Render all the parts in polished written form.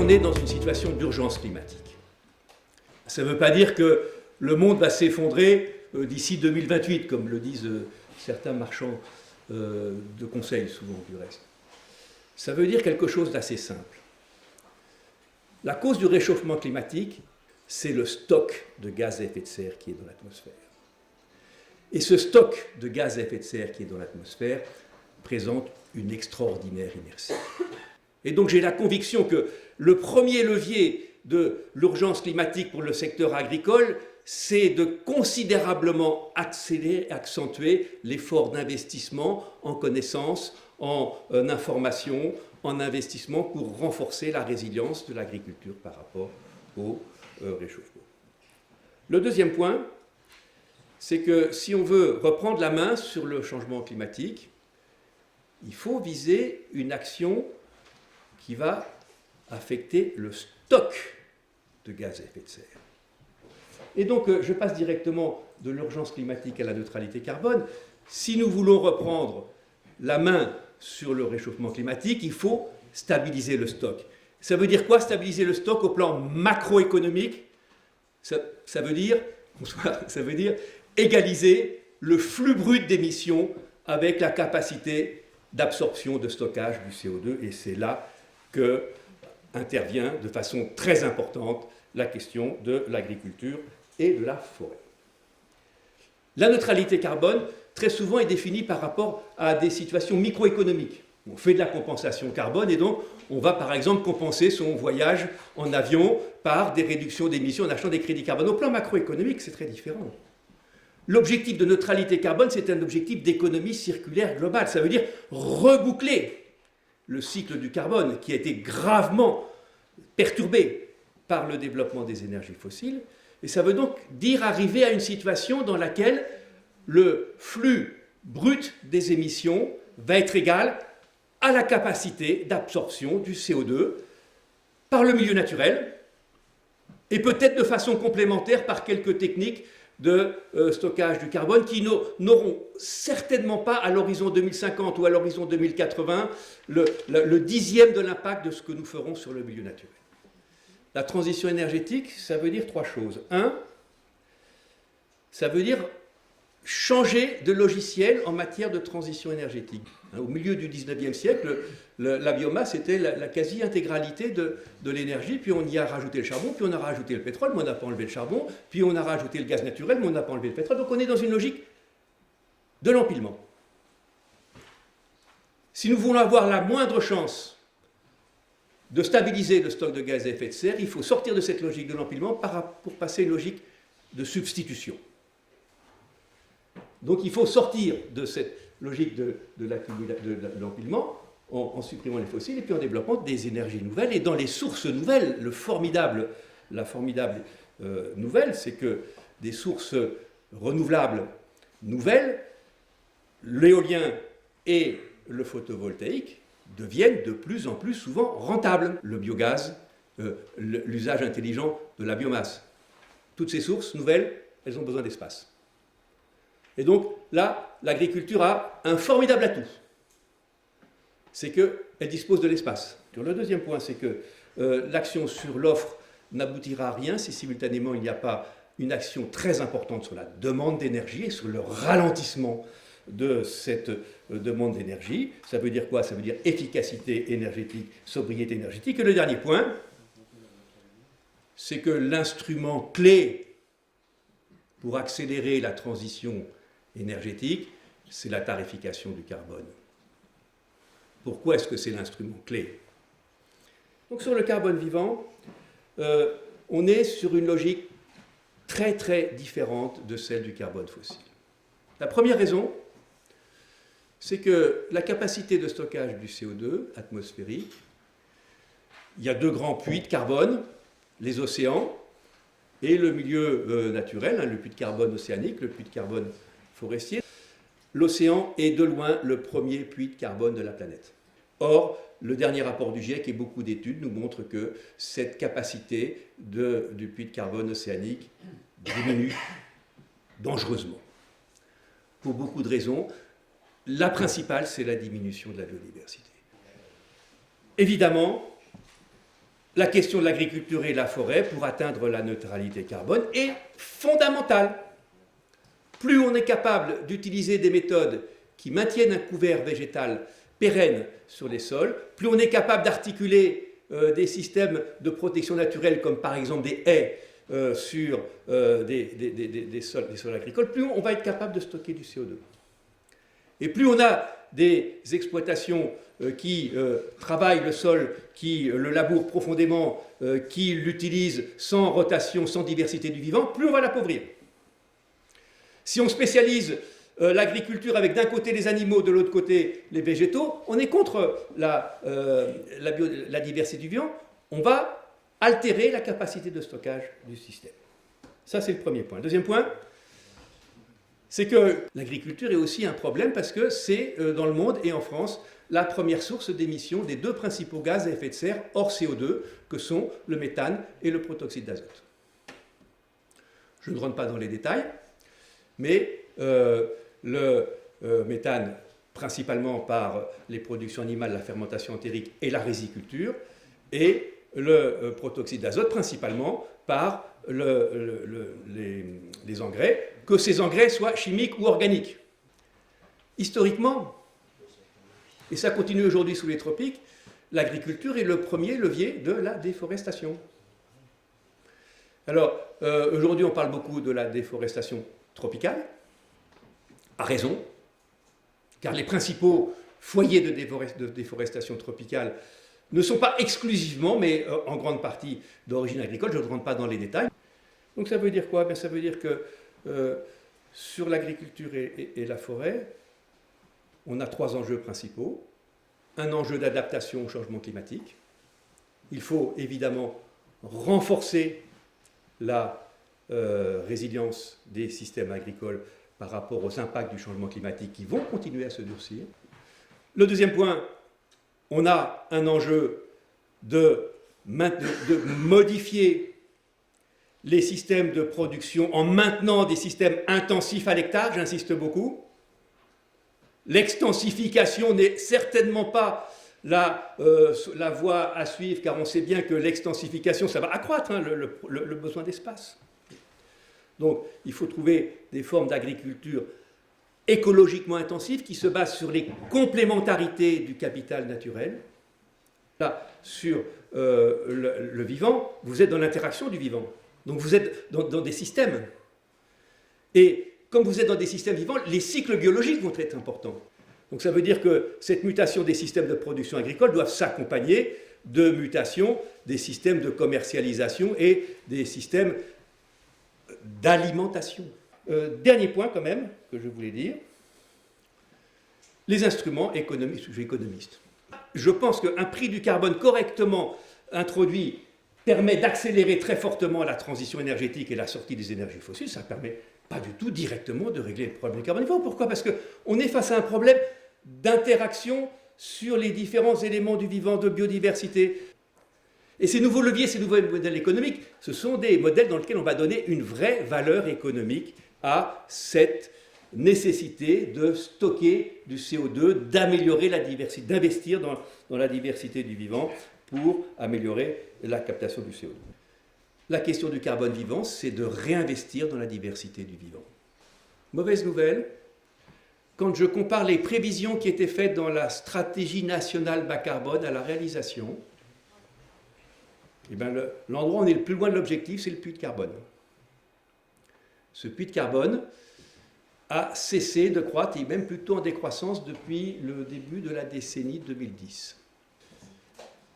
on est dans une situation d'urgence climatique. Ça ne veut pas dire que le monde va s'effondrer d'ici 2028, comme le disent certains marchands de conseils, souvent du reste. Ça veut dire quelque chose d'assez simple. La cause du réchauffement climatique, c'est le stock de gaz à effet de serre qui est dans l'atmosphère. Et ce stock de gaz à effet de serre qui est dans l'atmosphère présente une extraordinaire inertie. Et donc j'ai la conviction que le premier levier de l'urgence climatique pour le secteur agricole, c'est de considérablement accentuer l'effort d'investissement en connaissances, en information, en investissement pour renforcer la résilience de l'agriculture par rapport au réchauffement. Le deuxième point, c'est que si on veut reprendre la main sur le changement climatique, il faut viser une action qui va affecter le stock de gaz à effet de serre. Et donc, je passe directement de l'urgence climatique à la neutralité carbone. Si nous voulons reprendre la main sur le réchauffement climatique, il faut stabiliser le stock. Ça veut dire quoi, stabiliser le stock au plan macroéconomique? Ça veut dire égaliser le flux brut d'émissions avec la capacité d'absorption, de stockage du CO2. Et c'est là que intervient de façon très importante la question de l'agriculture et de la forêt. La neutralité carbone, très souvent, est définie par rapport à des situations microéconomiques. On fait de la compensation carbone et donc on va par exemple compenser son voyage en avion par des réductions d'émissions en achetant des crédits carbone. Au plan macroéconomique, c'est très différent. L'objectif de neutralité carbone, c'est un objectif d'économie circulaire globale. Ça veut dire reboucler le cycle du carbone qui a été gravement perturbé par le développement des énergies fossiles. Et ça veut donc dire arriver à une situation dans laquelle le flux brut des émissions va être égal à la capacité d'absorption du CO2 par le milieu naturel et peut-être de façon complémentaire par quelques techniques de stockage du carbone qui n'auront certainement pas à l'horizon 2050 ou à l'horizon 2080 le dixième de l'impact de ce que nous ferons sur le milieu naturel. La transition énergétique, ça veut dire trois choses. Un, ça veut dire changer de logiciel en matière de transition énergétique. Au milieu du 19e siècle, la biomasse était la quasi-intégralité de l'énergie, puis on y a rajouté le charbon, puis on a rajouté le pétrole, mais on n'a pas enlevé le charbon, puis on a rajouté le gaz naturel, mais on n'a pas enlevé le pétrole. Donc on est dans une logique de l'empilement. Si nous voulons avoir la moindre chance de stabiliser le stock de gaz à effet de serre, il faut sortir de cette logique de l'empilement pour passer à une logique de substitution. Donc il faut sortir de cette logique de l'empilement en supprimant les fossiles et puis en développant des énergies nouvelles. Et dans les sources nouvelles, la formidable nouvelle, c'est que des sources renouvelables nouvelles, l'éolien et le photovoltaïque, deviennent de plus en plus souvent rentables. Le biogaz, l'usage intelligent de la biomasse. Toutes ces sources nouvelles, elles ont besoin d'espace. Et donc là, l'agriculture a un formidable atout. C'est qu'elle dispose de l'espace. Le deuxième point, c'est que l'action sur l'offre n'aboutira à rien si simultanément il n'y a pas une action très importante sur la demande d'énergie et sur le ralentissement de cette demande d'énergie. Ça veut dire quoi? Ça veut dire efficacité énergétique, sobriété énergétique. Et le dernier point, c'est que l'instrument clé pour accélérer la transition énergétique, c'est la tarification du carbone. Pourquoi est-ce que c'est l'instrument clé? Donc sur le carbone vivant, on est sur une logique très très différente de celle du carbone fossile. La première raison, c'est que la capacité de stockage du CO2 atmosphérique, il y a deux grands puits de carbone, les océans et le milieu naturel, le puits de carbone océanique, le puits de carbone forestier. L'océan est de loin le premier puits de carbone de la planète. Or, le dernier rapport du GIEC et beaucoup d'études nous montrent que cette capacité du puits de carbone océanique diminue dangereusement. Pour beaucoup de raisons. La principale, c'est la diminution de la biodiversité. Évidemment, la question de l'agriculture et de la forêt pour atteindre la neutralité carbone est fondamentale. Plus on est capable d'utiliser des méthodes qui maintiennent un couvert végétal pérenne sur les sols, plus on est capable d'articuler des systèmes de protection naturelle comme par exemple des haies sur des sols agricoles, plus on va être capable de stocker du CO2. Et plus on a des exploitations qui travaillent le sol, qui le labourent profondément, qui l'utilisent sans rotation, sans diversité du vivant, plus on va l'appauvrir. Si on spécialise l'agriculture avec d'un côté les animaux, de l'autre côté les végétaux, on est contre la diversité du vivant, on va altérer la capacité de stockage du système. Ça, c'est le premier point. Le deuxième point, c'est que l'agriculture est aussi un problème parce que c'est, dans le monde et en France, la première source d'émission des deux principaux gaz à effet de serre hors CO2, que sont le méthane et le protoxyde d'azote. Je ne rentre pas dans les détails, mais le méthane, principalement par les productions animales, la fermentation entérique et la riziculture, et le protoxyde d'azote, principalement par les engrais, que ces engrais soient chimiques ou organiques. Historiquement, et ça continue aujourd'hui sous les tropiques, l'agriculture est le premier levier de la déforestation. Alors, aujourd'hui, on parle beaucoup de la déforestation tropicale, à raison, car les principaux foyers de déforestation tropicale ne sont pas exclusivement, mais en grande partie d'origine agricole. Je ne rentre pas dans les détails. Donc ça veut dire quoi? Ça veut dire que sur l'agriculture et la forêt, on a trois enjeux principaux. Un enjeu d'adaptation au changement climatique. Il faut évidemment renforcer la résilience des systèmes agricoles par rapport aux impacts du changement climatique qui vont continuer à se durcir. Le deuxième point, on a un enjeu de modifier les systèmes de production en maintenant des systèmes intensifs à l'hectare, j'insiste beaucoup. L'extensification n'est certainement pas la voie à suivre, car on sait bien que l'extensification, ça va accroître le besoin d'espace. Donc, il faut trouver des formes d'agriculture écologiquement intensives qui se basent sur les complémentarités du capital naturel. Là, sur le vivant, vous êtes dans l'interaction du vivant. Donc, vous êtes dans des systèmes. Et comme vous êtes dans des systèmes vivants, les cycles biologiques vont être importants. Donc ça veut dire que cette mutation des systèmes de production agricole doivent s'accompagner de mutations des systèmes de commercialisation et des systèmes d'alimentation. Dernier point quand même que je voulais dire, les instruments économiques. Je suis économiste. Je pense qu'un prix du carbone correctement introduit permet d'accélérer très fortement la transition énergétique et la sortie des énergies fossiles. Ça ne permet pas du tout directement de régler le problème du carbone. Pourquoi? Parce qu'on est face à un problème d'interaction sur les différents éléments du vivant, de biodiversité. Et ces nouveaux leviers, ces nouveaux modèles économiques, ce sont des modèles dans lesquels on va donner une vraie valeur économique à cette nécessité de stocker du CO2, d'améliorer la diversité, d'investir dans la diversité du vivant pour améliorer la captation du CO2. La question du carbone vivant, c'est de réinvestir dans la diversité du vivant. Mauvaise nouvelle, quand je compare les prévisions qui étaient faites dans la stratégie nationale bas carbone à la réalisation, eh bien l'endroit où on est le plus loin de l'objectif, c'est le puits de carbone. Ce puits de carbone a cessé de croître, et même plutôt en décroissance depuis le début de la décennie 2010.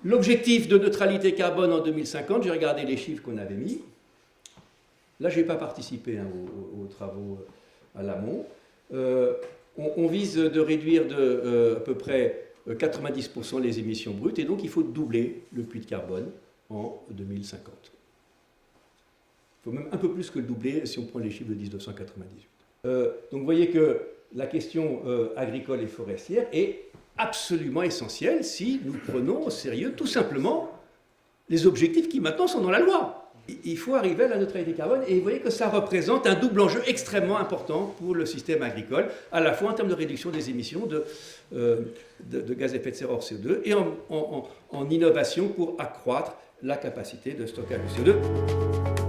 L'objectif de neutralité carbone en 2050, j'ai regardé les chiffres qu'on avait mis. Là, je n'ai pas participé aux travaux à l'amont. On vise de réduire à peu près 90% les émissions brutes, et donc il faut doubler le puits de carbone en 2050. Il faut même un peu plus que le doubler si on prend les chiffres de 1998. Donc vous voyez que la question agricole et forestière est absolument essentielle si nous prenons au sérieux tout simplement les objectifs qui maintenant sont dans la loi. Il faut arriver à la neutralité carbone, et vous voyez que ça représente un double enjeu extrêmement important pour le système agricole, à la fois en termes de réduction des émissions de gaz à effet de serre hors CO2 et en innovation pour accroître la capacité de stockage du CO2.